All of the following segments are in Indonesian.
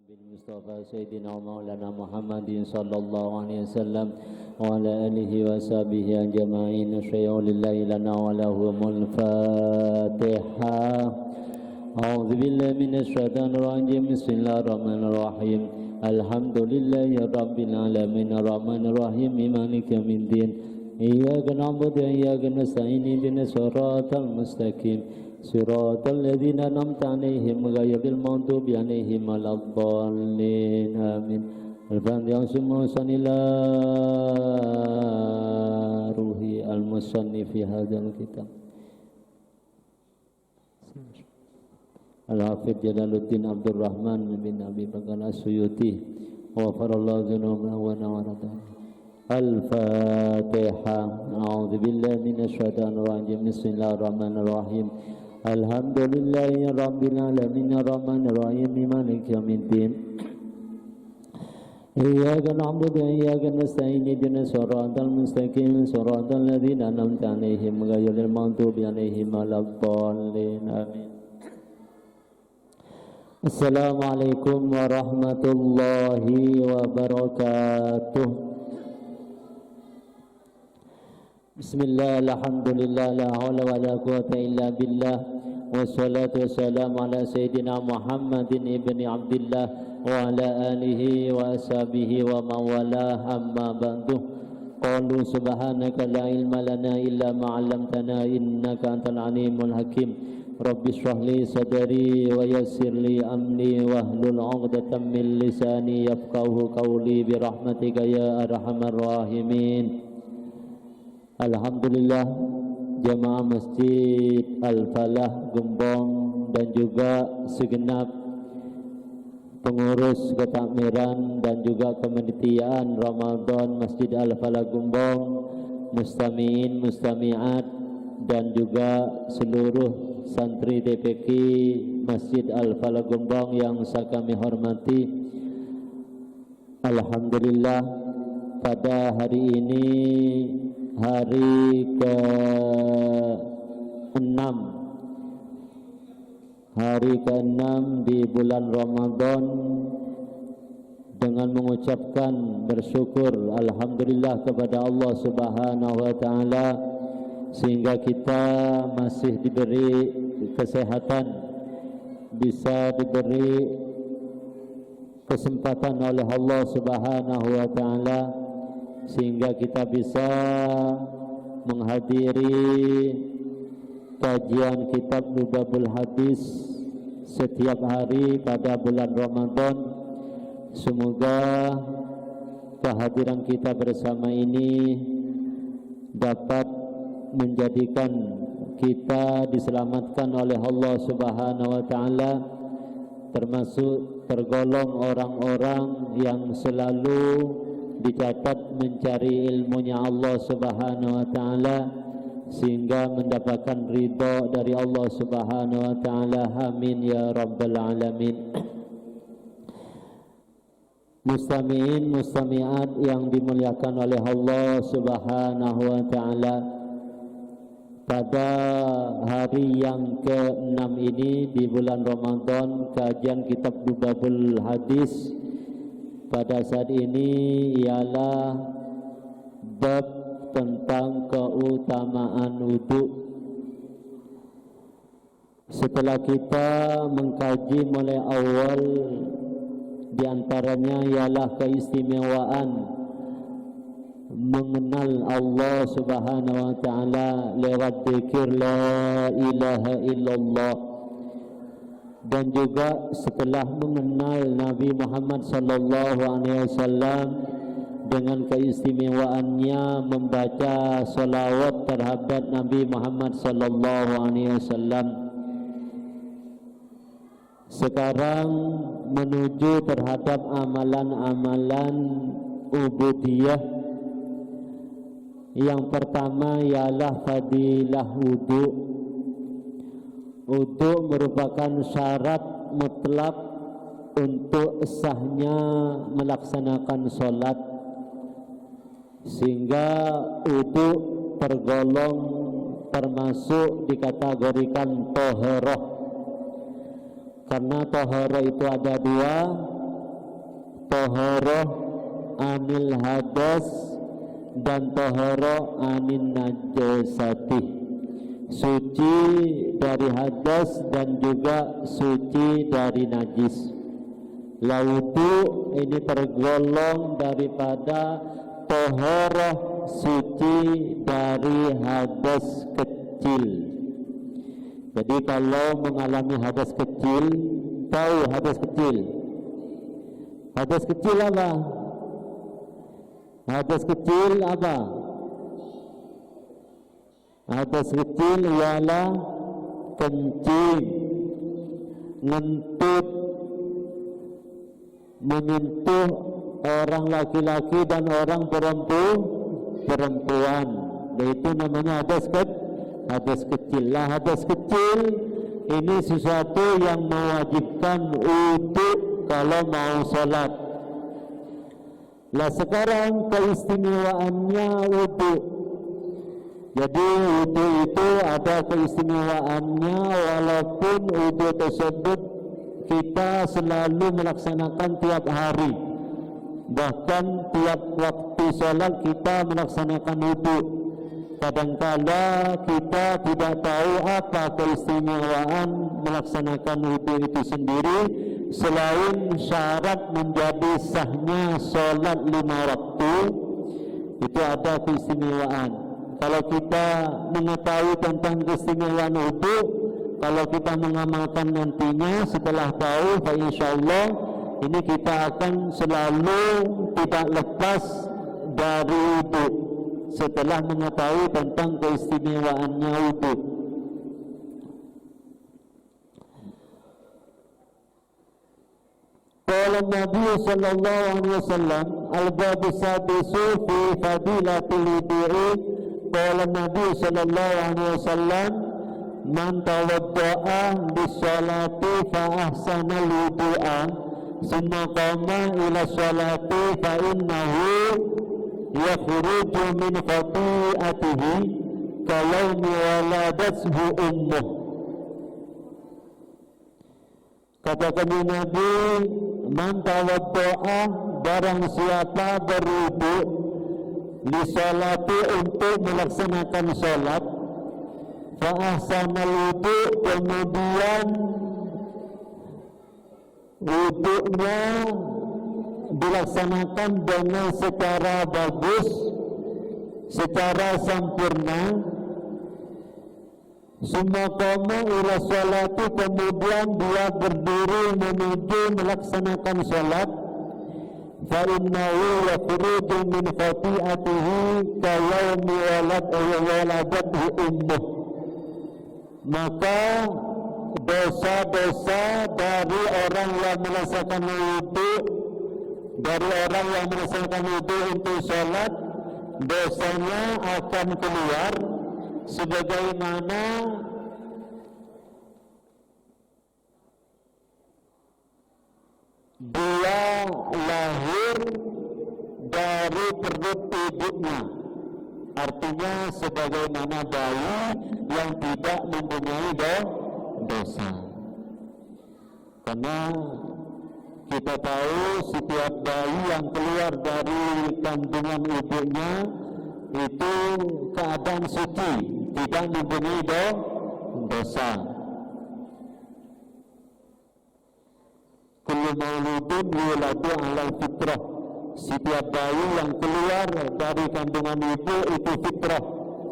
بالمصطفى سيدنا ومولانا محمد صلى الله عليه وسلم وعلى آله وصحبه أجمعين شيء لله لنا ولهم الفاتحة أعوذ بالله من الشيطان الرجيم بسم الله الرحمن الرحيم الحمد لله رب العالمين الرحمن الرحيم مالك يوم الدين إياك نعبد وإياك نستعين اهدنا الصراط المستقيم صراط الذين أنعمت عليهم غير المغضوب عليهم ولا الضالين آمين الفاتحة سموسا إلى روح المصنف في هذا الكتاب Al-Hafidh Jalaluddin Abdul Rahman bin Abi Bakar As-Suyuti wa farallahu dzunubana wa nawaratan Al-Fatihah A'udzu billahi minasy syaithanir rajim Bismillahirrahmanirrahim Alhamdulillahi rabbil alamin arrahmanir rahim maliki yaumiddin Iyyaka na'budu wa iyyaka nasta'in ihdinas siratal mustaqim siratal ladzina an'amta 'alaihim ghairil maghdubi 'alaihim waladdallin amin Assalamualaikum warahmatullahi wabarakatuh Bismillah, alhamdulillah, la hawla wa la quwata illa billah Wassalatu wassalamu ala Sayyidina Muhammadin ibni Abdillah Wa ala alihi wa ashabihi wa mawalah amma ba'du Qalu subhanaka la ilma lana illa ma'alamtana innaka antal alimul hakim Rabbi shrah li sadri wa yassir li amri wahlul 'uqdatam min lisani yafqahu qawli bi rahmatika ya arhamar rahimin Alhamdulillah jamaah Masjid Al-Falah Gembong dan juga segenap pengurus ketakmiran dan juga kemenitiaan Ramadan Masjid Al-Falah Gembong mustami'in mustami'at dan juga seluruh santri DPQ Masjid Al-Falah Gembong yang saya kami hormati. Alhamdulillah pada hari ini hari ke-6 di bulan Ramadan dengan mengucapkan bersyukur alhamdulillah kepada Allah Subhanahu wa taala sehingga kita masih diberi kesehatan, bisa diberi kesempatan oleh Allah Subhanahu wa taala sehingga kita bisa menghadiri kajian kitab Lubabul Hadis setiap hari pada bulan Ramadan. Semoga kehadiran kita bersama ini dapat menjadikan kita diselamatkan oleh Allah Subhanahu wa taala termasuk tergolong orang-orang yang selalu dicatat mencari ilmunya Allah Subhanahu wa taala sehingga mendapatkan ridha dari Allah Subhanahu wa taala. Amin ya rabbal alamin. Mustami'in mustami'at yang dimuliakan oleh Allah Subhanahu wa taala, pada hari yang ke-6 ini di bulan Ramadan kajian kitab Lubabul Hadis pada saat ini ialah bab tentang keutamaan wudu. Setelah kita mengkaji mulai awal, di antaranya ialah keistimewaan mengenal Allah Subhanahu wa taala lewat zikir la ilaha illallah, dan juga setelah mengenal Nabi Muhammad sallallahu alaihi wasallam dengan keistimewaannya membaca salawat terhadap Nabi Muhammad sallallahu alaihi wasallam. Sekarang menuju terhadap amalan-amalan ubudiyah. Yang pertama ialah fadilah wudu. Wudu merupakan syarat mutlak untuk sahnya melaksanakan solat, sehingga wudu tergolong termasuk dikategorikan toharoh. Karena taharah itu ada dua, taharah anil hadas dan taharah anin najasati, suci dari hadas dan juga suci dari najis. Laudu ini tergolong daripada taharah suci dari hadas kecil. Jadi kalau mengalami hadas kecil, tahu hadas kecil? Hadas kecil apa? Hadas kecil apa? Hadas kecil ialah kencing, ngentut, menyentuh orang laki-laki dan orang perempuan. Itu namanya hadas kecil. Lah hadas kecil ini sesuatu yang mewajibkan wudu kalau mau sholat. Lah sekarang keistimewaannya wudu. Jadi wudu itu ada keistimewaannya, walaupun wudu tersebut kita selalu melaksanakan tiap hari, bahkan tiap waktu sholat kita melaksanakan wudu. Kadangkala kita tidak tahu apa keistimewaan melaksanakan wudu itu sendiri, selain syarat menjadi sahnya sholat 5 waktu, itu ada keistimewaan. Kalau kita mengetahui tentang keistimewaan wudu, kalau kita mengamalkan nantinya setelah tahu, insyaallah ini kita akan selalu tidak lepas dari wudu setelah mengetahui tentang keistimewaannya wudu. Qala Nabi sallallahu alaihi wasallam al-bab as-sadisu fi fadilatil wudu'i. Qala Nabi sallallahu alaihi wasallam man tawadda'a bis-salati fa ahsana al-wudu'a summa qama ila salati fa innahu yakhruju min khati'atihi kayawmi waladathu ummuh. Katakan Nabi, man tawadda'a, barang siapa berwudu li salati untuk melaksanakan salat, fa ahsanal wudu, kemudian wudunya dilaksanakan dengan secara bagus, secara sempurna. Summa qama ila sholati, kemudian dia berdiri menuju melaksanakan salat. Fa innahu yakhruju min khati'atihi ka yawmi waladathu ummuh. Maka dosa-dosa dari orang yang melaksanakan wudu, dari orang yang melaksanakan wudu untuk salat, dosanya akan keluar sebagaimana dia lahir dari perut ibunya. Artinya sebagaimana bayi yang tidak mempunyai dosa. Karena kita tahu setiap bayi yang keluar dari kandungan ibunya itu keadaan suci, tidak mempunyai dosa. Kullu mauludin yuladu ala fitrah. Setiap bayi yang keluar dari kandungan ibu itu fitrah,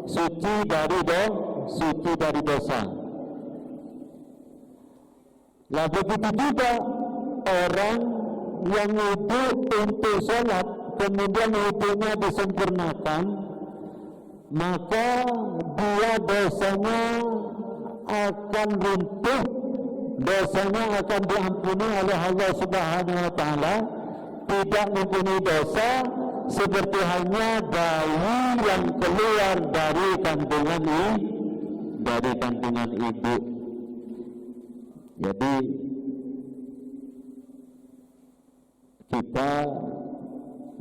suci dari dosa. Lah begitu juga orang yang wudu untuk sholat, kemudian wudunya disempurnakan, maka dia dosanya akan runtuh, dosanya akan diampuni oleh Allah Subhanahu wa taala, tidak mempunyai dosa seperti halnya bayi yang keluar dari kandungan ibu. Jadi kita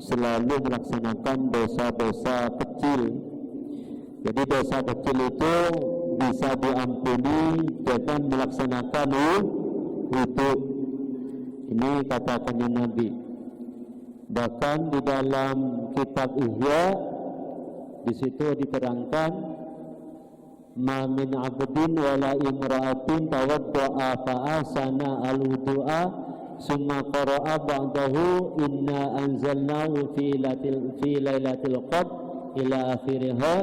selalu melaksanakan dosa-dosa kecil. Jadi dosa kecil itu bisa diampuni dengan melaksanakan wudu. Ini katakannya Nabi. Bahkan di dalam kitab Ihya di situ diterangkan, ma min 'abdin wala imra'atin tawadda'a fa asana al-wudu'a summa qara'a ba'dahu inna anzalnahu fi lailatul qadr ila akhiriha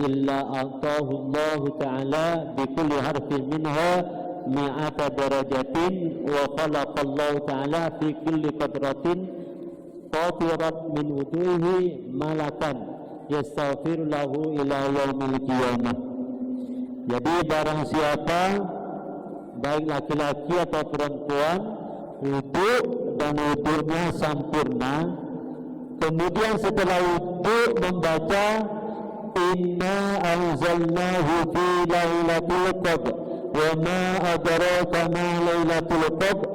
illa a'tahu Allah ta'ala bi kulli harfin minha mi'ata darajatin wa khalaqa Allah ta'ala fi kulli qadratin qatirat min wudu'ihi malakan yastaghfir lahu ila yaumil qiyamah. Jadi barang siapa baik laki-laki atau perempuan wudu dan wudunya sempurna, kemudian setelah wudu membaca inna anzalnahu fi lailatul qadr wa ma adraka ma lailatul qadr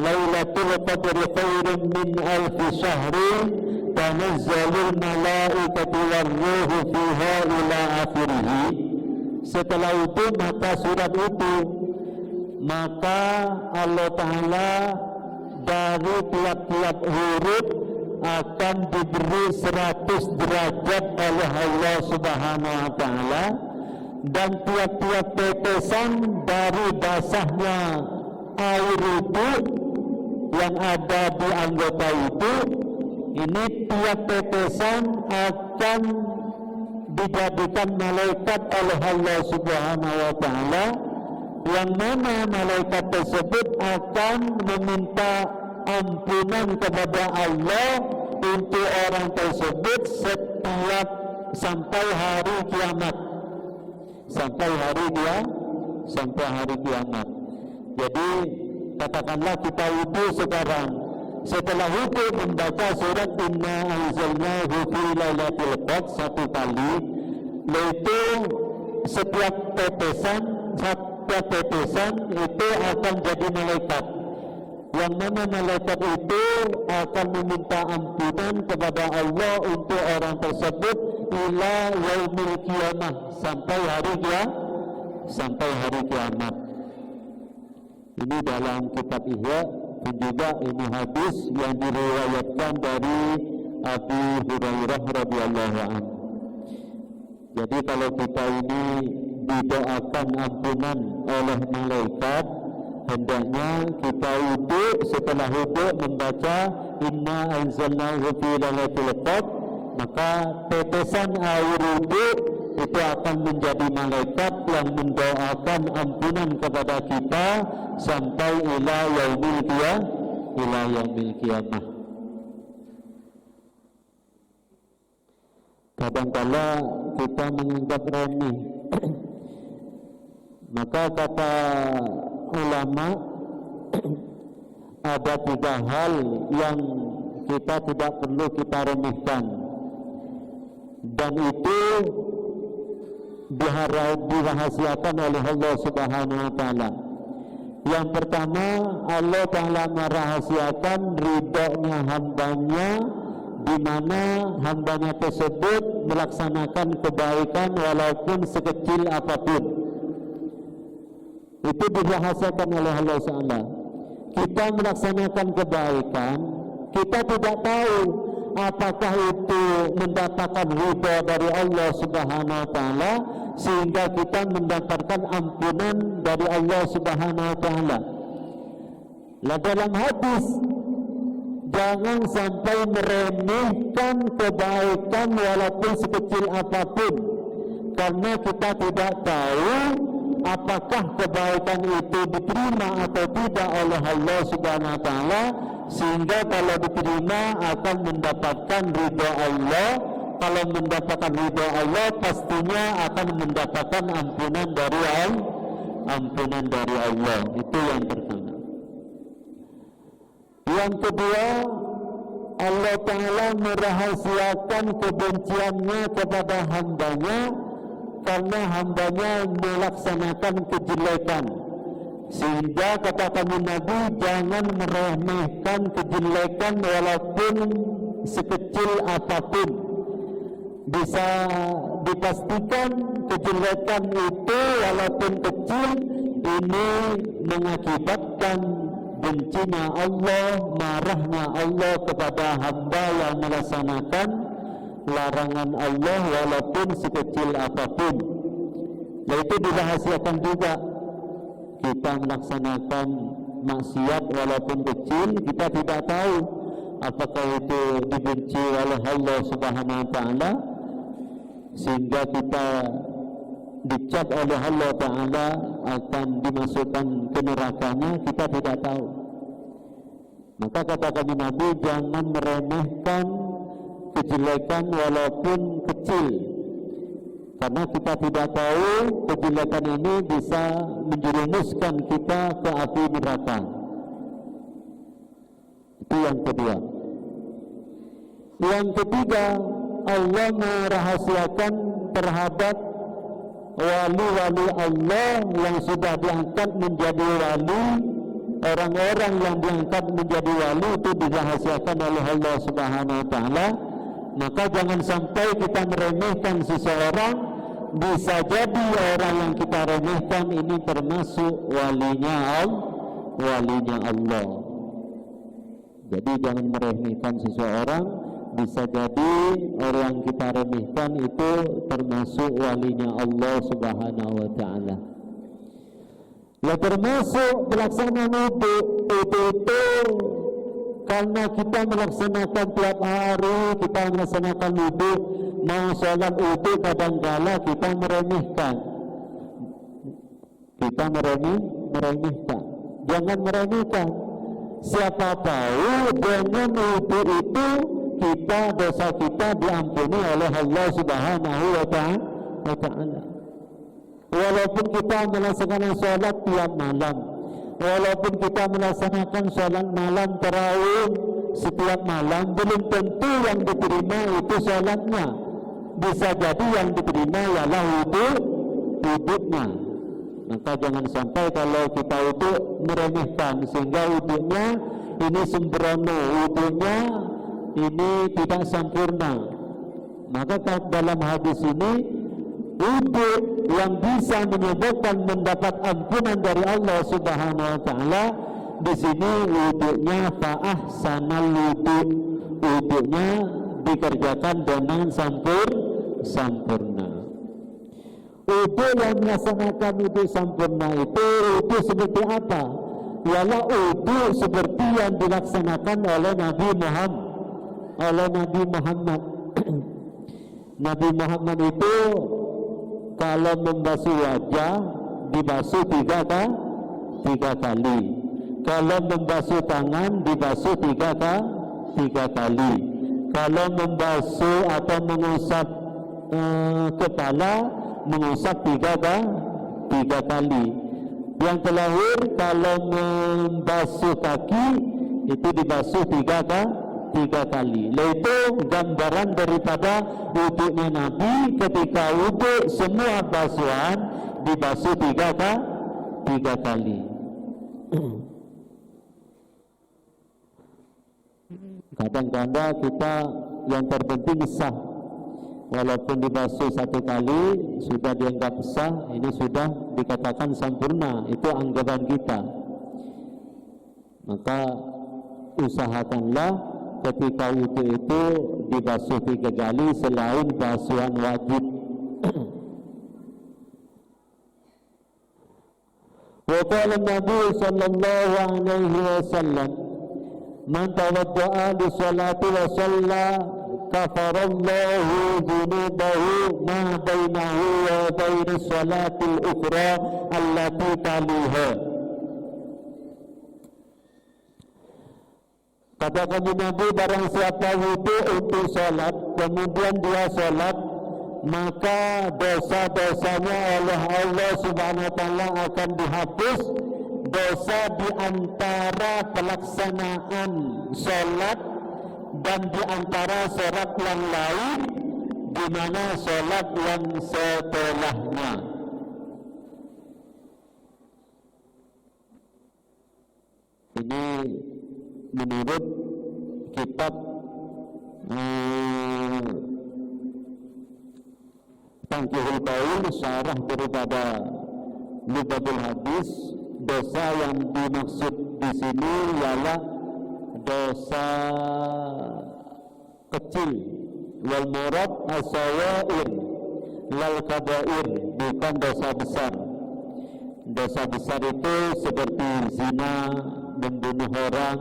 lailatul qadri khairun min alfi syahrin tanazzalul malaikatu warruhu fiha ila akhirih. Setelah itu maka surat itu, maka Allah Ta'ala dari tiap-tiap huruf akan diberi 100 derajat oleh Allah Subhanahu Wa Ta'ala, dan tiap-tiap tetesan dari basahnya air itu yang ada di anggota itu, ini tiap tetesan akan dijadikan malaikat oleh Allah Subhanahu Wa Ta'ala, yang mana malaikat tersebut akan meminta ampunan kepada Allah untuk orang tersebut setiap sampai hari kiamat, sampai hari kiamat. Jadi katakanlah kita wudu sekarang, setelah wudu membaca surat inna anzalnahu fi lailatul qadr 1 kali, itu setiap tetesan itu akan jadi malaikat, yang mana malaikat itu akan meminta ampunan kepada Allah untuk orang tersebut ila yaumil qiyamah, sampai hari kiamat. Ini dalam kitab Ihya, dan juga ini hadis yang diriwayatkan dari Abu Hurairah radhiyallahu anhu. Jadi kalau kita ini didoakan ampunan oleh malaikat, hendaknya kita wudu, setelah wudu membaca inna anzalnahu fi lailatul qadr, maka tetesan air wudu itu akan menjadi malaikat yang mendoakan ampunan kepada kita sampai ila yaumil qiyamah. Kadangkala kita menganggap remeh, maka kata ulama ada 3 hal yang kita tidak perlu kita remehkan, dan itu dirahasiakan oleh Allah Subhanahu Wa Ta'ala. Yang pertama, Allah Ta'ala merahasiakan ridhonya hambanya, di mana hambanya tersebut melaksanakan kebaikan walaupun sekecil apapun. Itu dirahasiakan oleh Allah Ta'ala. Kita melaksanakan kebaikan, kita tidak tahu apakah itu mendapatkan ridha dari Allah Subhanahu Wa Ta'ala, sehingga kita mendapatkan ampunan dari Allah Subhanahu Wa Ta'ala. Lah dalam hadis, jangan sampai meremehkan kebaikan walaupun sekecil apapun, karena kita tidak tahu apakah kebaikan itu diterima atau tidak oleh Allah Subhanahu Wa Ta'ala, sehingga kalau diterima akan mendapatkan ridha Allah. Kalau mendapatkan ridha Allah, pastinya akan mendapatkan ampunan dari Allah. Itu yang pertama. Yang kedua, Allah Ta'ala merahasiakan kebenciannya kepada hambanya karena hambanya melaksanakan kejelekan, sehingga kata kami Nabi, jangan meremehkan kejelekan walaupun sekecil apapun. Bisa dipastikan kejelekan itu walaupun kecil ini mengakibatkan bencinya Allah, marahnya Allah kepada hamba yang melaksanakan larangan Allah walaupun sekecil apapun. Yaitu dirahasiakan juga. Kita melaksanakan maksiat walaupun kecil, kita tidak tahu apakah itu dibenci oleh Allah Subhanahu wa taala sehingga kita dicap oleh Allah taala akan dimasukkan ke nerakanya, kita tidak tahu. Maka kata kami Nabi, jangan meremehkan kejelekan walaupun kecil, karena kita tidak tahu kejelekan ini bisa menjerumuskan kita ke api neraka. Itu yang kedua. Yang ketiga, Allah merahasiakan terhadap wali-wali Allah yang sudah diangkat menjadi wali. Orang-orang yang diangkat menjadi wali itu dirahasiakan oleh Allah Subhanahu wa taala. Maka jangan sampai kita meremehkan seseorang. Bisa jadi orang yang kita remehkan ini termasuk walinya Allah. Jadi jangan meremehkan seseorang. Bisa jadi orang yang kita remehkan itu termasuk walinya Allah Subhanahu wa taala. Ya, termasuk pelaksanaan itu karena kita melaksanakan tiap hari, kita melaksanakan wudu, mau sholat wudu kadang-kala kita meremehkan. Kita meremehkan. Jangan meremehkan. Siapa tahu dengan wudu itu dosa kita diampuni oleh Allah Subhanahu wa taala. Walaupun kita melaksanakan sholat tiap malam, walaupun kita melaksanakan sholat malam tarawih setiap malam, belum tentu yang diterima itu sholatnya. Bisa jadi yang diterima ialah wudhunya. Maka jangan sampai kalau kita itu meremehkan sehingga wudhunya ini sembrono, wudhunya ini tidak sempurna. Maka dalam hadis ini, wudhu yang bisa menyebabkan mendapat ampunan dari Allah Subhanahu wa taala, di sini wudhunya fa'ahsanal wudhu, wudhunya dikerjakan dengan sempurna. Wudhu yang melaksanakan wudhu sempurna itu wudhu seperti apa? Ialah wudhu seperti yang dilaksanakan oleh Nabi Muhammad. Nabi Muhammad itu kalau membasuh wajah dibasuh tiga kali. Kalau membasuh tangan dibasuh tiga kali. Kalau membasuh atau mengusap kepala mengusap tiga kali. Yang terakhir kalau membasuh kaki itu dibasuh tiga kali. Itu gambaran daripada wudhunya Nabi. Ketika wudhu semua basuhan dibasuh tiga kali. Kadang-kadang kita yang terpenting sah, walaupun dibasuh satu kali sudah dianggap sah, ini sudah dikatakan sempurna. Itu anggapan kita. Maka usahakanlah ketika wudhu itu dibasuh 3 kali selain basuhan wajib. Wa qala Nabi sallallahu alaihi wasallam, man tawadda'a li salati wa shalla kafarallahu dhunubahu ma bainahu wa baina salatil ukhra allati taliha. Kata kami Nabi, barang siapa wudhu untuk sholat, kemudian dia sholat, maka dosa-dosanya oleh Allah Subhanahu wa taala akan dihapus. Dosa di antara pelaksanaan sholat dan di antara sholat yang lain, di mana sholat yang setelahnya. Ini menurut kitab Tanqihul Qaul, syarah daripada Lughatul Hadis. Dosa yang dimaksud di sini ialah dosa kecil. Wal murad as-sawair lal kabair, bukan dosa besar. Dosa besar itu seperti zina, membunuh orang,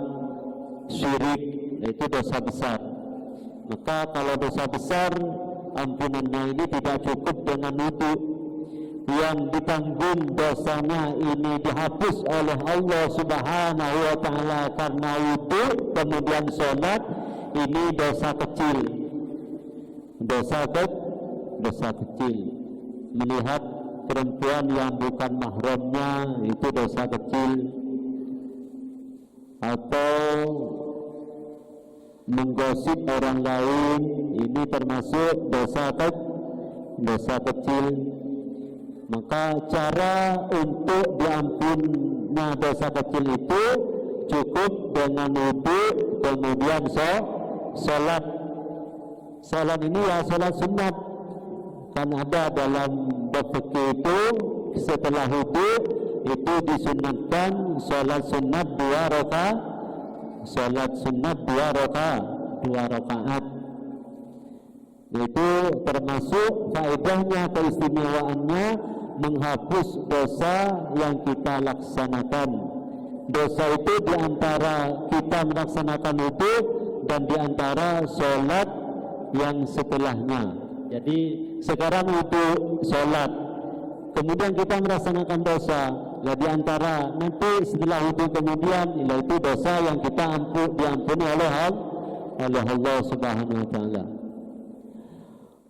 syirik, itu dosa besar. Maka kalau dosa besar, ampunannya ini tidak cukup dengan wudu. Yang ditanggung dosanya ini dihapus oleh Allah Subhanahu wa ta'ala karena wudu, kemudian sholat, ini dosa kecil. Dosa kecil. Melihat perempuan yang bukan mahramnya, itu dosa kecil. Atau menggosip orang lain, ini termasuk dosa kecil. Maka cara untuk diampunnya dosa kecil itu cukup dengan wudu, kemudian sholat. Sholat ini ya sholat sunat. Kan ada dalam fikih itu setelah wudu itu disunatkan sholat sunat 2 rakaat. Sholat sunat 2 rakaat. Itu termasuk faedahnya, keistimewaannya menghapus dosa yang kita laksanakan. Dosa itu diantara kita melaksanakan wudu dan diantara sholat yang setelahnya. Jadi sekarang wudu, sholat, kemudian kita melaksanakan dosa. Ya diantara nanti setelah wudu kemudian itu dosa yang kita diampuni oleh Allah Subhanahu wa ta'ala.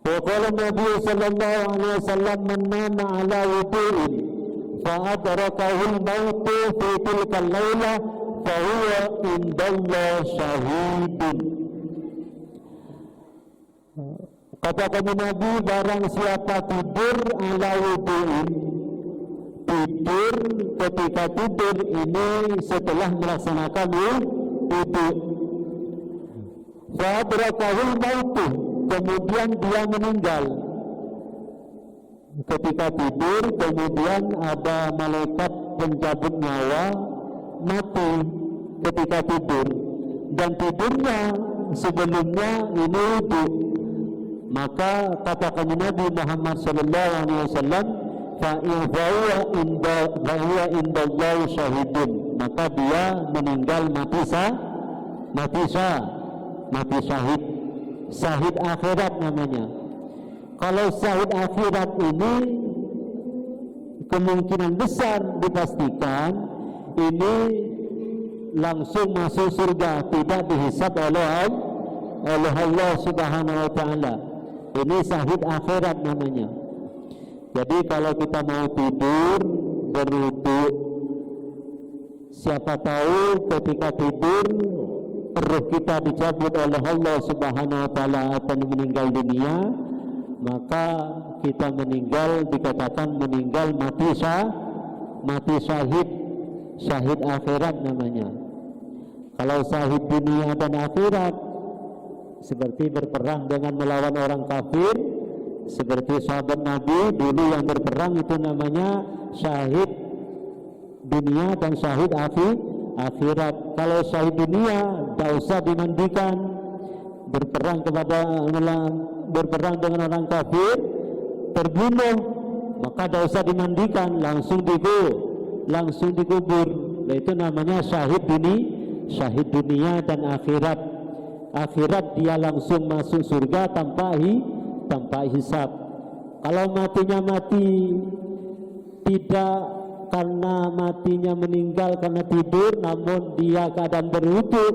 Wa qala Nabi sallallahu alaihi wasallam man nama ala wudu'in fa adrakahu al-maut fi tilka al-lailah fa huwa indallahi syahidun. Kata kami Nabi, barang siapa tidur ala wudu'in, tidur ketika tidur ini setelah melaksanakan wudu, fa adrakahu al-maut, kemudian dia meninggal. Ketika tidur kemudian ada malaikat pencabut nyawa mati ketika tidur, dan tidurnya sebelumnya ini wudu. Maka katakan Nabi Muhammad sallallahu alaihi wasallam, fa huwa indallahi syahidun, maka dia meninggal mati syahid. Syahid akhirat namanya. Kalau syahid akhirat ini kemungkinan besar dipastikan ini langsung masuk surga, tidak dihisab oleh Allah Subhanahu wa ta'ala. Ini syahid akhirat namanya. Jadi kalau kita mau tidur berwudu, siapa tahu ketika tidur roh kita dicabut oleh Allah Subhanahu wa ta'ala akan meninggal dunia, maka kita meninggal, dikatakan meninggal mati syahid akhirat namanya. Kalau syahid dunia dan akhirat seperti berperang dengan melawan orang kafir, seperti sahabat Nabi dulu yang berperang, itu namanya syahid dunia dan syahid akhirat. Kalau syahid dunia tidak usah dimandikan, berperang dengan orang kafir, terbunuh, maka tidak usah dimandikan, langsung dikubur. Itu namanya syahid dunia dan akhirat. Akhirat dia langsung masuk surga tanpa hisab. Kalau matinya mati tidak karena matinya meninggal karena tidur, namun dia keadaan berwudu,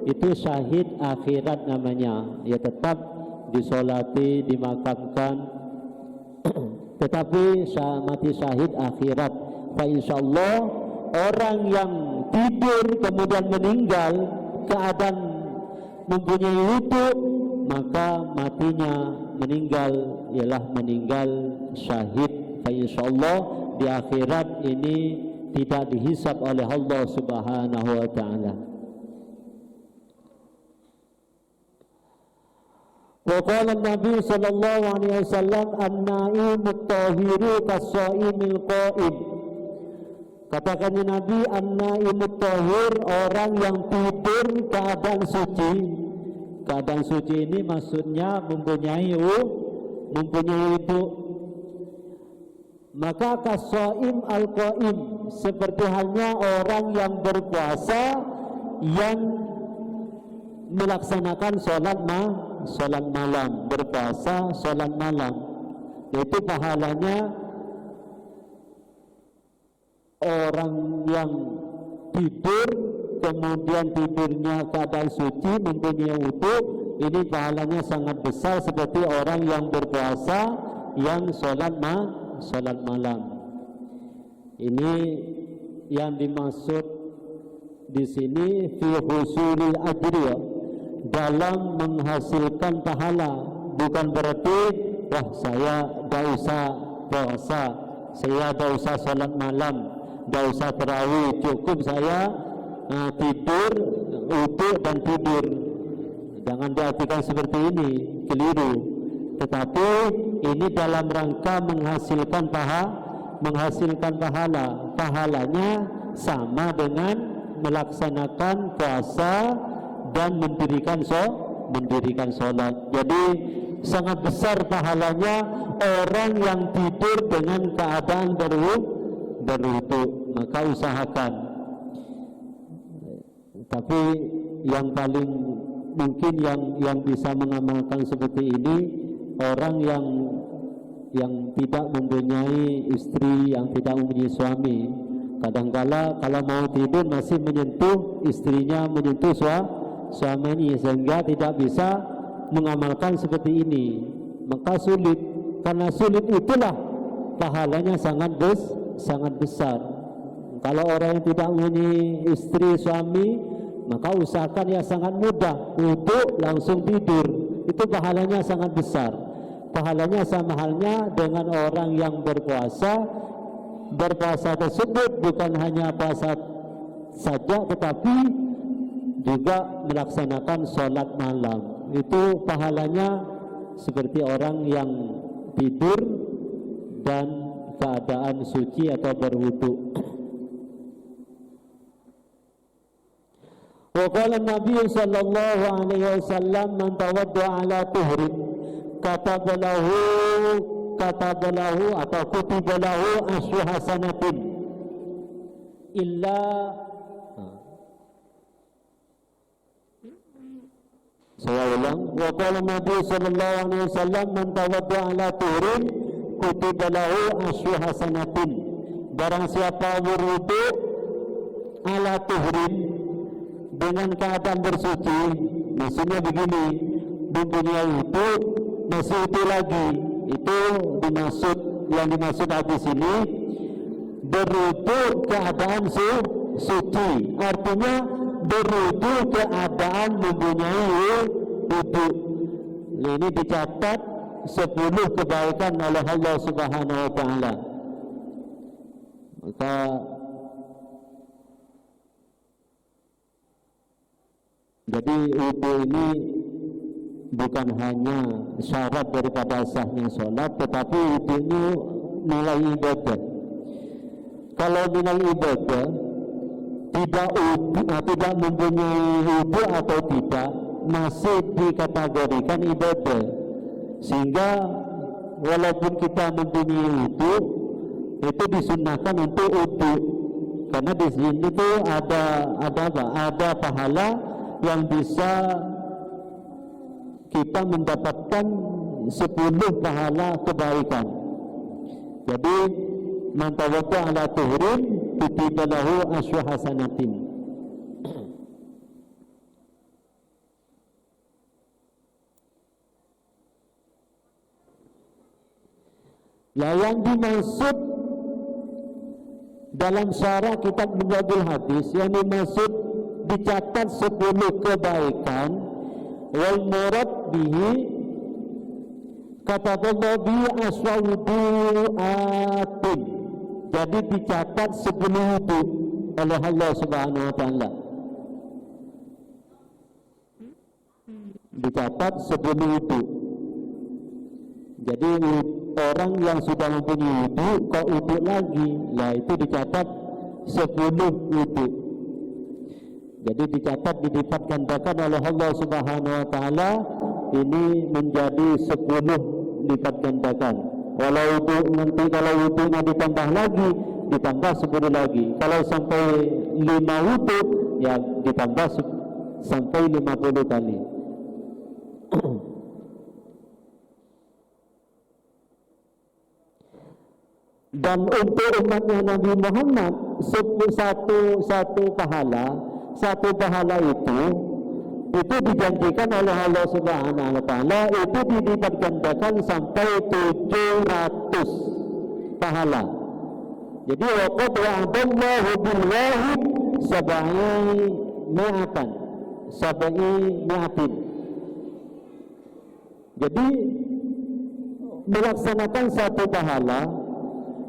itu syahid akhirat namanya. Ya tetap disolati, dimakamkan, tetapi mati syahid akhirat. Fa insyaallah orang yang tidur kemudian meninggal keadaan mempunyai wudu, maka matinya meninggal ialah meninggal syahid. Fa insyaallah di akhirat ini tidak dihisab oleh Allah Subhanahu wa ta'ala. Wa qala Nabi sallallahu alaihi wasallam, an-na'imu at-tahiru kas-sha'imil qa'im. Katakannya Nabi, an-naimut tahir, orang yang tidur keadaan suci. Keadaan suci ini maksudnya mempunyai wudu. Maka kasoim al-qaim, seperti halnya orang yang berpuasa yang melaksanakan sholat malam, berpuasa sholat malam, itu pahalanya orang yang tidur kemudian tidurnya keadaan suci, mempunyai wudu, ini pahalanya sangat besar seperti orang yang berpuasa yang sholat malam. Ini yang dimaksud di sini fi husulil ajri, dalam menghasilkan pahala. Bukan berarti wah saya tidak usah puasa, saya tidak usah sholat malam, tidak usah tarawih, cukup saya tidur, wudu dan tidur. Jangan diartikan seperti ini, keliru. Tetapi ini dalam rangka menghasilkan pahala. Pahalanya sama dengan melaksanakan puasa dan mendirikan sholat. Jadi sangat besar pahalanya orang yang tidur dengan keadaan berwudu. Maka usahakan. Tapi yang paling mungkin yang bisa mengamalkan seperti ini orang yang tidak mempunyai istri, yang tidak mempunyai suami. Kadangkala kalau mau tidur masih menyentuh istrinya, menyentuh suami ini, sehingga tidak bisa mengamalkan seperti ini. Maka sulit. Karena sulit itulah pahalanya sangat besar. Kalau orang yang tidak mempunyai istri, suami, maka usahakan ya sangat mudah, wudu langsung tidur, itu pahalanya sangat besar. Pahalanya sama halnya dengan orang yang berpuasa. Berpuasa tersebut bukan hanya puasa saja, tetapi juga melaksanakan sholat malam. Itu pahalanya seperti orang yang tidur dan keadaan suci atau berwudu. Wa qala Nabi sallallahu alaihi wasallam, man tawadda ala tuhrin katabalahu atau kutibalahu asyu hasanatin illa. Saya ulang. Wa qala Nabi sallallahu alaihi wasallam, man tawadda ala tuhrin kutibalahu asyu hasanatin. Barang siapa berwudu ala tuhrin, dengan keadaan bersuci, maksudnya begini, mempunyai wudu masih itu lagi, itu yang dimaksud hadis ini berwudu keadaan suci, artinya berwudu keadaan mempunyai wudu. Ini dicatat 10 kebaikan oleh Allah Subhanahu wa taala. Maka jadi wudu ini bukan hanya syarat daripada sahnya sholat, tetapi wudu ini nilai ibadah. Kalau nilai ibadah tidak mempunyai wudu atau tidak, masih dikategorikan ibadah. Sehingga walaupun kita mempunyai wudu, itu disunnahkan untuk wudu. Karena di sini tuh ada pahala yang bisa kita mendapatkan 10 pahala kebaikan. Jadi man tawadda ala tuhrin kutiba lahu asyu hasanatin. Lah yang dimaksud dalam syarah kitab Munjadul Hadis, yang dimaksud dicatat 10 kebaikan, wal murad bihi kataballahu bi aswaudu'atin. Jadi dicatat 10 wudu oleh Allah Subhanahu wa taala. Dicatat 10 wudu. Jadi orang yang sudah mempunyai wudu kok wudu lagi, lah itu dicatat 10 wudu. Jadi dicatat, dilipat gandakan oleh Allah Subhanahu wa taala, ini menjadi 10 lipat gandakan. Kalau wudunya ditambah lagi, ditambah 10 lagi. Kalau sampai 5 wudu, ya ditambah sampai 50 kali. Dan untuk umatnya Nabi Muhammad, satu pahala itu dijanjikan oleh Allah Subhanahu wa taala, itu dilipat gandakan sampai 700 pahala. Jadi waqad wa'adallahu bil wahid sab'i. Jadi melaksanakan satu pahala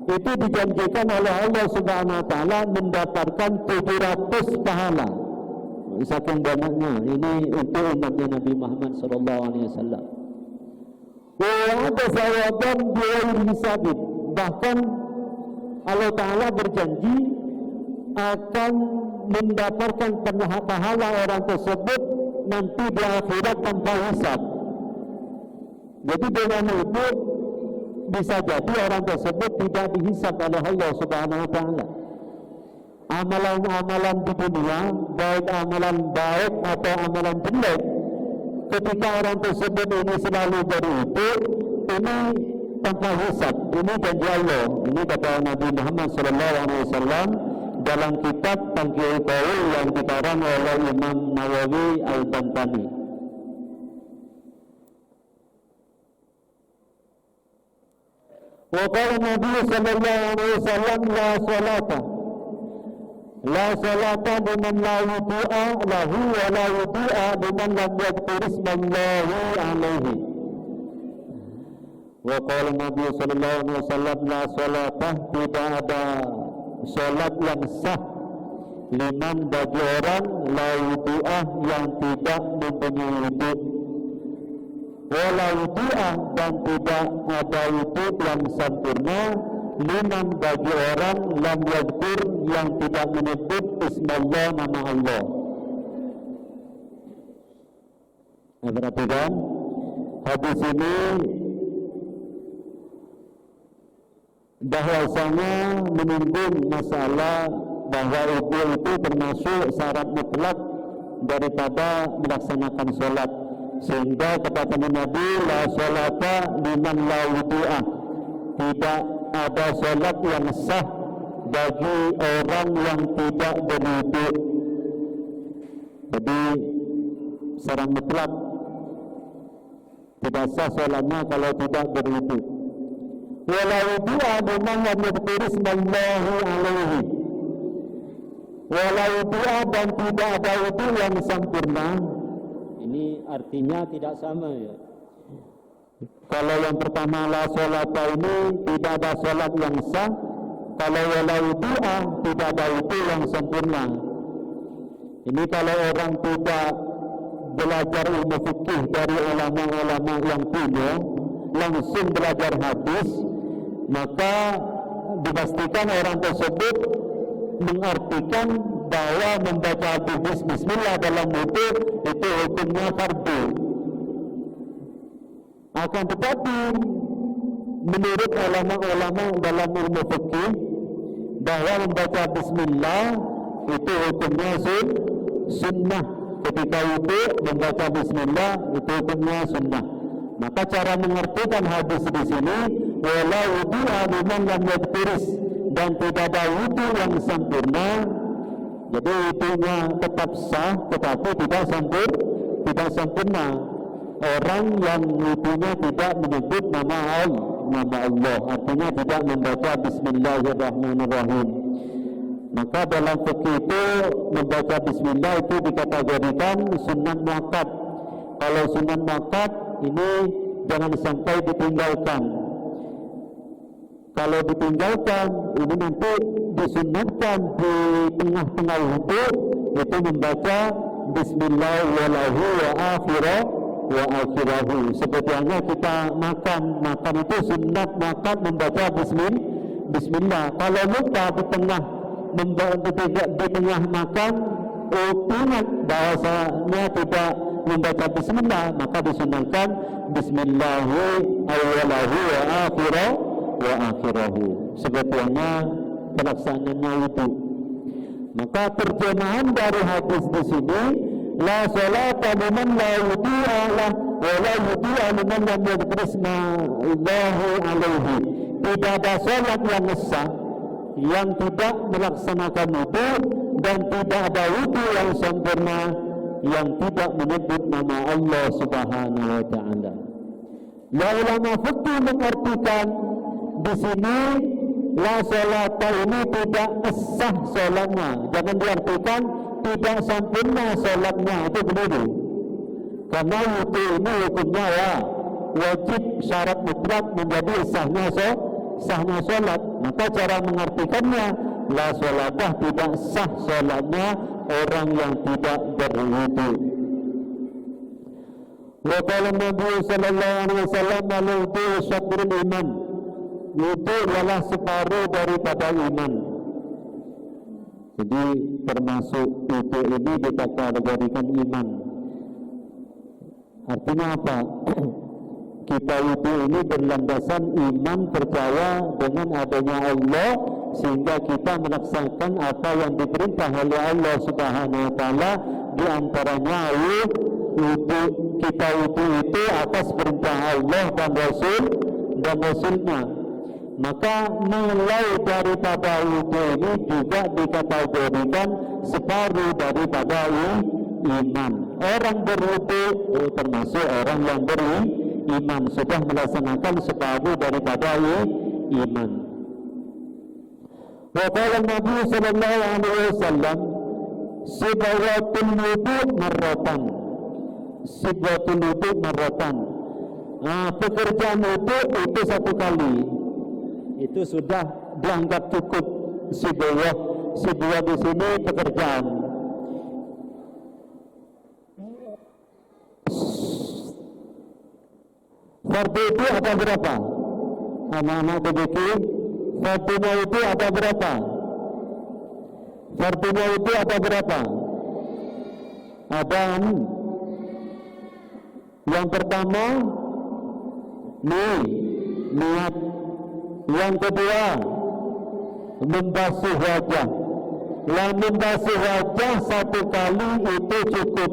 itu dijanjikan oleh Allah Subhanahu wa taala mendapatkan 700 pahala. Saking banyaknya ini untuk umatnya Nabi Muhammad sallallahu alaihi wasallam. Wa ada sawaban bi'airi hisabin. Bahkan Allah taala berjanji akan mendapatkan pahala orang tersebut nanti di akhirat tanpa hisab. Jadi dengan itu bisa jadi orang tersebut tidak dihisab oleh Allah Subhanahu wa taala. Amalan-amalan di dunia, baik amalan baik atau amalan jelek, ketika orang tersebut ini selalu berwudu, ini tanpa hisab. Ini janji Allah. Ini kata Nabi Muhammad SAW dalam kitab Taqiyul Qaul yang dikarang oleh Imam Nawawi Al-Bantani. Wa qala Nabi SAW la salata liman la wudu'a lahu wa la wudu'a liman lam yadhkur ismallahi alaihi. Wa qala Nabi SAW la salata, tidak ada salat yang sah liman bagi orang la wudu'a yang tidak mempunyai wudu, wala wudu'a dan tidak ada wudu yang sempurna liman bagi orang lam yadhkur yang tidak menyebut ismallah, nama Allah. Perhatikan hadis ini bahwasanya menyinggung masalah bahwa wudu itu termasuk syarat mutlak daripada melaksanakan sholat, sehingga kata Nabi la sholata liman la wudu'ah, tidak ada sholat yang sah bagi orang yang tidak berwudu. Jadi secara mutlak tidak sah sholatnya kalau tidak berwudu. Wala wudu'a liman lam yadhkur ismallahi alaihi. Wala wudu'a dan tidak ada wudu yang sempurna. Ini artinya tidak sama ya. Kalau yang pertama la sholata ini tidak ada sholat yang sah. Kalau wala wudu'a tidak ada wudu yang sempurna. Ini kalau orang tidak belajar ilmu fikih dari ulama-ulama yang kuno, langsung belajar hadis, maka dipastikan orang tersebut mengartikan bahwa membaca bismillah dalam wudu itu hukumnya fardu. Akan tetapi menurut ulama-ulama dalam ilmu fikih bahwa membaca bismillah itu hukumnya sunnah. Ketika wudu membaca bismillah itu hukumnya sunnah. Maka cara mengertikan hadis di sini wala wudu'a liman lam yadhkuris, dan tidak ada wudu yang sempurna. Jadi wudunya tetap sah tetapi tidak sempurna. Orang yang wudunya tidak menyebut nama Allah, artinya tidak membaca bismillahirrahmanirrahim. Maka dalam fikih itu membaca bismillah itu dikategorikan sunnah muakkad. Kalau sunnah muakkad ini jangan sampai ditinggalkan. Kalau ditinggalkan ini nanti disunnahkan di tengah-tengah wudu itu membaca bismillah walahu wa akhirahu. Seperti halnya kita makan itu sunnah makan membaca bismillah. Kalau lupa di tengah di tengah makan ingat bahasanya tidak membaca bismillah, maka disunahkan bismillahi awwalahu wa akhirahu sebetulnya pelaksanaannya itu. Maka terjemahan dari hadis di sini, la salata liman la yudi'a lah wa la yudi'a liman lam yadhkur ismallahu alaihi. Tidak ada salat yang sah yang tidak melaksanakan wudu, dan tidak ada wudu yang sempurna yang tidak menyebut nama Allah Subhanahu wa taala. La ulama fikih mengartikan di sini la salata ini tidak sah salatnya. Jangan diartikan tidak sempurna salatnya, itu begitu. Karena wudu ini hukumnya wajib syarat mutlak menjadi sahnya salat. Maka cara mengartikannya, la salatah tidak sah salatnya orang yang tidak berwudu. Wa qala Nabi sallallahu alaihi wasallam, al-wudu syatrul iman. Wudu adalah separuh daripada iman. Jadi termasuk wudu ini dikategorikan iman. Artinya apa? Kita wudu ini berlandasan iman, percaya dengan adanya Allah, sehingga kita melaksanakan apa yang diperintah oleh Allah Subhanahu wa taala, di antaranya wudu. Kita wudu itu atas perintah Allah dan Rasulnya. Maka nilai daripada wudu ini juga dikategorikan separuh daripada iman. Orang berwudu termasuk orang yang beriman, sudah melaksanakan separuh daripada iman. Wa qala Nabi sallallahu alaihi wasallam, sibghatul wudu marratan. Sibghatul wudu marratan. Pekerjaan wudu itu satu kali. Itu sudah dianggap cukup. Sibghah di sini pekerjaan. Fardu itu ada berapa? Anak-anak begitu. Fardunya itu ada berapa? Fardunya itu ada berapa? Ada yang pertama niat. Yang kedua membasuh wajah. Yang membasuh wajah satu kali itu cukup.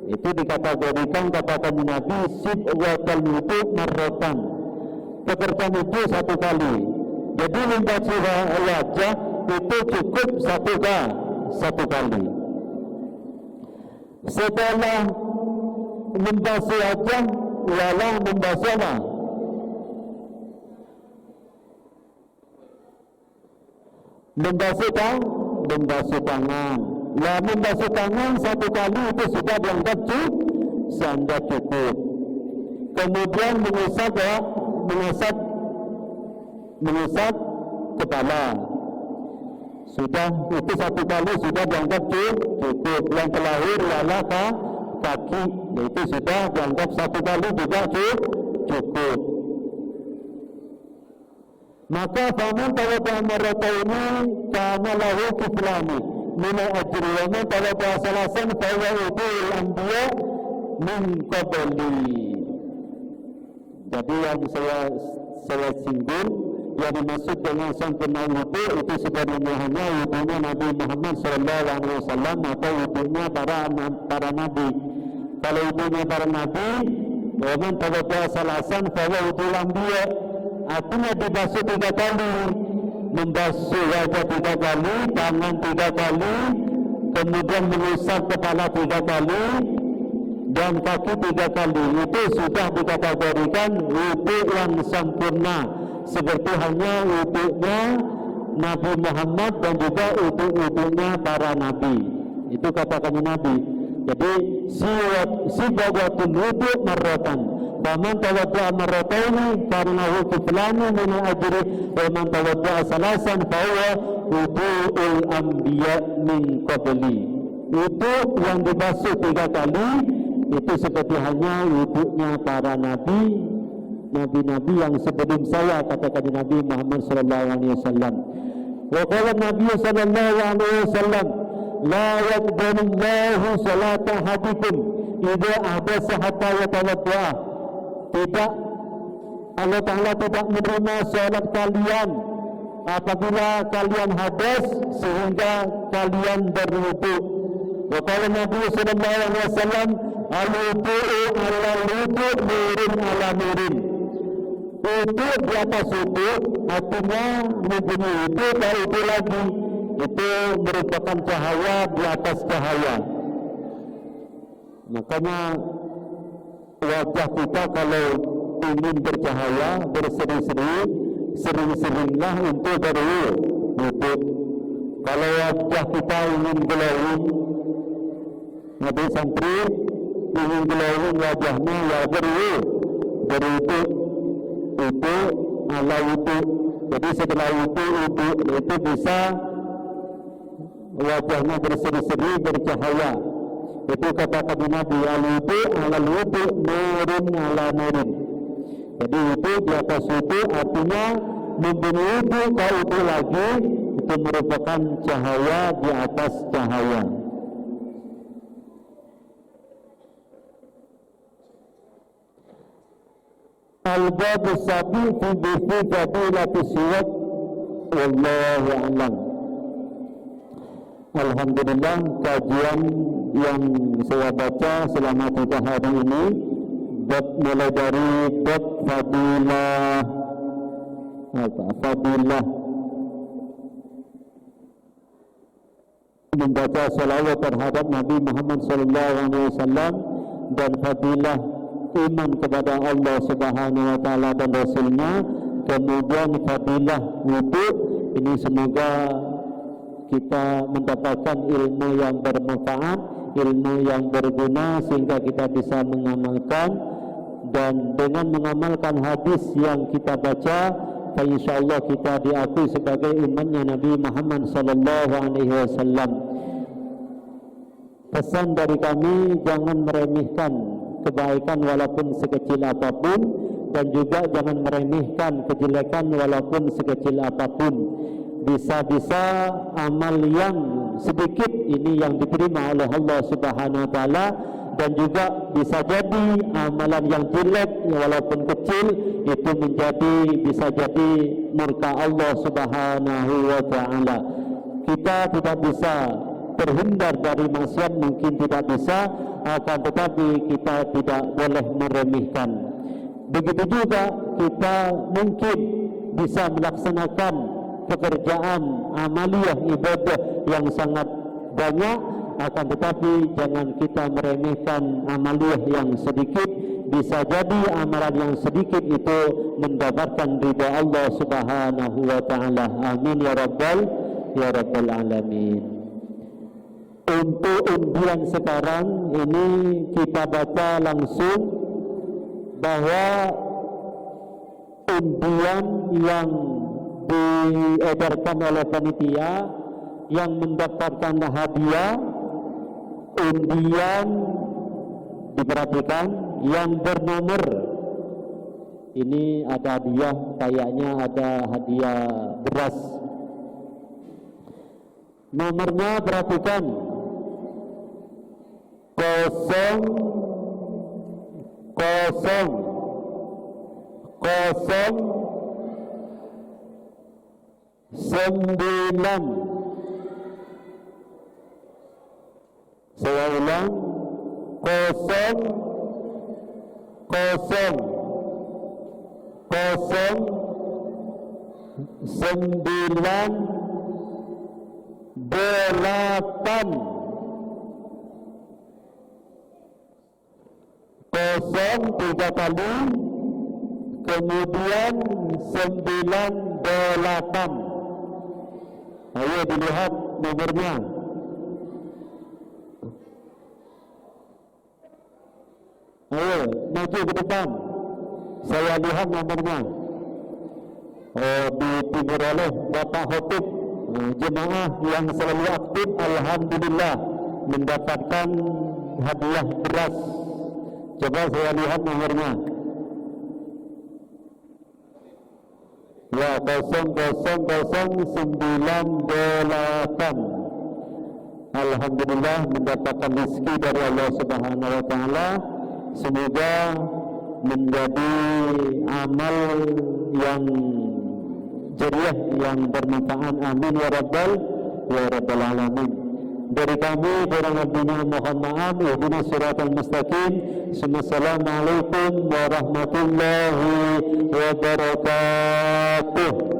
Itu dikategorikan, katakan Nabi, sibghatul wudu marratan. Pekerjaan itu satu kali. Jadi membasuh wajah itu cukup satu kali. Setelah membasuh wajah, ialah membasuh apa? Membasuh tangan. Ya, membasuh tangan satu kali itu sudah dianggap cukup. Kemudian mengusap kepala. Sudah, itu satu kali sudah dianggap cukup. Yang terakhir ialah kaki. Itu sudah dianggap satu kali juga cukup. Maka faman tawadda marrataini kana lahu kiflani min ajri wa man tawadda salasan fa huwa wudu'ul anbiya min qabli. Jadi yang saya singgung, yang dimaksud dengan sempurna wudu itu sebenarnya hanya wudunya Nabi Muhammad SAW atau wudunya para nabi. Kalau wudunya para nabi, wa man tawadda salasan fa huwa wudu'ul anbiya, artinya dibasuh 3 kali, membasuh wajah 3 kali, tangan 3 kali, kemudian mengusap kepala 3 kali, dan kaki 3 kali. Itu sudah dikategorikan wudu yang sempurna, seperti hanya wudunya Nabi Muhammad dan juga wudunya para nabi. Itu katakan Nabi. Jadi sibghatul wudu marratan. Faman tawadda marrataini karena kiflani min ajri wa man tawadda salasan fa huwa wudu'ul anbiya min qabli. Wudu yang dibasuh 3 kali itu seperti hanya wudunya para nabi yang sebelum saya, katakan Nabi Muhammad sallallahu alaihi wasallam. Wa qala Nabi sallallahu alaihi wasallam, la yaqbalu Allahu salata ahadikum idza ahdatsa hatta yatawadda. Tidak, Allah Ta'ala tidak menerima salat kalian apabila kalian hadas sehingga kalian berwudu. Wa qala Nabi sallallahu alaihi wasallam, al-wudu'u 'ala al-wudu' nurun 'ala nurin. Wudu di atas wudu, artinya mempunyai wudu dan wudu lagi, itu merupakan cahaya di atas cahaya. Makanya wajah kita kalau ingin bercahaya, berseri-seri, sering-seringlah untuk berwudu. Kalau wajah kita ingin glowing, Nabi santri ingin glowing wajahnya, ya berwudu. Itu ala wudu. Jadi setelah wudu itu bisa wajahnya berseri-seri, bercahaya. Itu kata Nabi, al-wudu ala wudu nurun ala nurin. Jadi wudu di atas wudu artinya mempunyai wudu, kalau wudu lagi itu merupakan cahaya di atas cahaya. Al-babu sabi fi bifi fadilati siwak wallahu a'lam. Alhamdulillah, kajian yang saya baca selama 3 hari ini mulai dari bab fadilah membaca salawat terhadap Nabi Muhammad SAW dan fadilah iman kepada Allah Subhanahu wa taala dan Rasulnya, kemudian fadilah wudu. Ini semoga kita mendapatkan ilmu yang bermanfaat, ilmu yang berguna sehingga kita bisa mengamalkan, dan dengan mengamalkan hadis yang kita baca, insyaallah kita diakui sebagai umatnya Nabi Muhammad sallallahu alaihi wasallam. Pesan dari kami, jangan meremehkan kebaikan walaupun sekecil apapun, dan juga jangan meremehkan kejelekan walaupun sekecil apapun. Bisa-bisa amal yang sedikit ini yang diterima oleh Allah Subhanahu wa taala, dan juga bisa jadi amalan yang jelek walaupun kecil itu bisa jadi murka Allah Subhanahu wa taala. Kita tidak bisa terhindar dari maksiat, mungkin tidak bisa, akan tetapi kita tidak boleh meremehkan. Begitu juga kita mungkin bisa melaksanakan pekerjaan amaliyah ibadah yang sangat banyak, akan tetapi jangan kita meremehkan amaliyah yang sedikit. Bisa jadi amalan yang sedikit itu mendapatkan ridha Allah Subhanahu wa taala. Amin ya rabbal alamin. Untuk undian sekarang ini kita baca langsung bahwa undian yang diedarkan oleh panitia yang mendapatkan hadiah, undian diperhatikan yang bernomor ini ada hadiah, kayaknya ada hadiah beras. Nomornya perhatikan 9. Saya ulang, 3 kali, kemudian 98. Ayo dilihat nomornya. Ayo maju ke depan, saya lihat nomornya. Ditimur oleh Bapak Khotib, jemaah yang selalu aktif, alhamdulillah mendapatkan hadiah beras. Coba saya lihat nomornya. 0098. Alhamdulillah mendapatkan rezeki dari Allah Subhanahu wa taala. Semoga menjadi amal yang jariah, yang bermanfaat. Amin ya rabbal alamin. Dari kami kurang lebihnya mohon maaf. Ihdinas siratal mustaqim. Assalamualaikum warahmatullahi wabarakatuh.